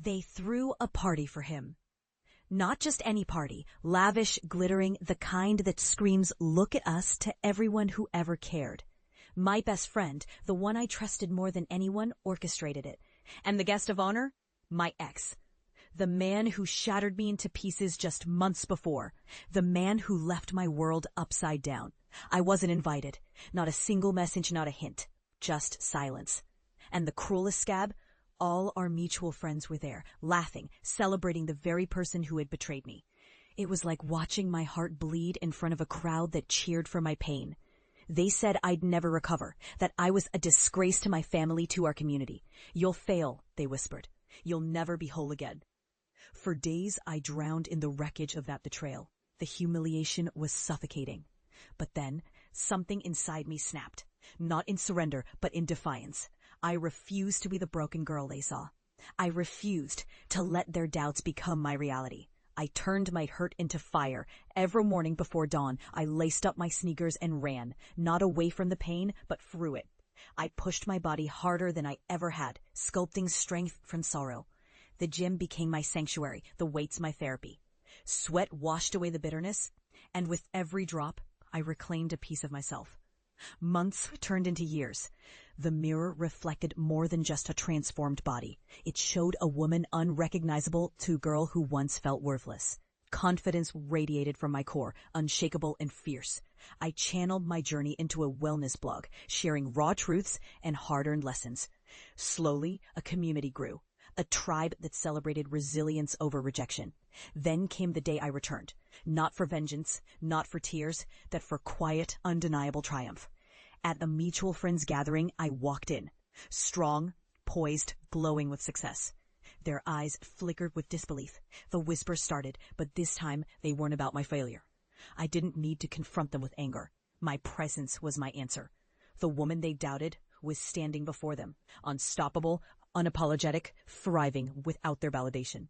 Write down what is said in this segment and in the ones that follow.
They threw a party for him. Not just any party, lavish, glittering, the kind that screams, "Look at us," to everyone who ever cared. My best friend, the one I trusted more than anyone, orchestrated it. And the guest of honor? My ex. The man who shattered me into pieces just months before. The man who left my world upside down. I wasn't invited. Not a single message, not a hint. Just silence. And the cruelest scab? All our mutual friends were there, laughing, celebrating the very person who had betrayed me. It was like watching my heart bleed in front of a crowd that cheered for my pain. They said I'd never recover, that I was a disgrace to my family, to our community. "You'll fail," they whispered. "You'll never be whole again." For days, I drowned in the wreckage of that betrayal. The humiliation was suffocating. But then, something inside me snapped. Not in surrender, but in defiance. I refused to be the broken girl they saw. I refused to let their doubts become my reality. I turned my hurt into fire. Every morning before dawn, I laced up my sneakers and ran, not away from the pain, but through it. I pushed my body harder than I ever had, sculpting strength from sorrow. The gym became my sanctuary, the weights my therapy. Sweat washed away the bitterness, and with every drop, I reclaimed a piece of myself. Months turned into years. The mirror reflected more than just a transformed body. It showed a woman unrecognizable to a girl who once felt worthless. Confidence radiated from my core, unshakable and fierce. I channeled my journey into a wellness blog, sharing raw truths and hard-earned lessons. Slowly, a community grew. A tribe that celebrated resilience over rejection. Then came the day I returned. Not for vengeance, not for tears, but for quiet, undeniable triumph. At the mutual friends gathering, I walked in. Strong, poised, glowing with success. Their eyes flickered with disbelief. The whispers started, but this time they weren't about my failure. I didn't need to confront them with anger. My presence was my answer. The woman they doubted was standing before them, unstoppable, unapologetic, thriving without their validation.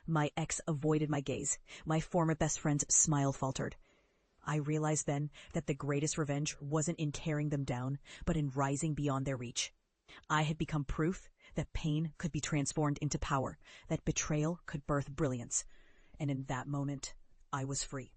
My ex avoided my gaze. My former best friend's smile faltered. I realized then that the greatest revenge wasn't in tearing them down, but in rising beyond their reach. I had become proof that pain could be transformed into power, that betrayal could birth brilliance. And in that moment, I was free.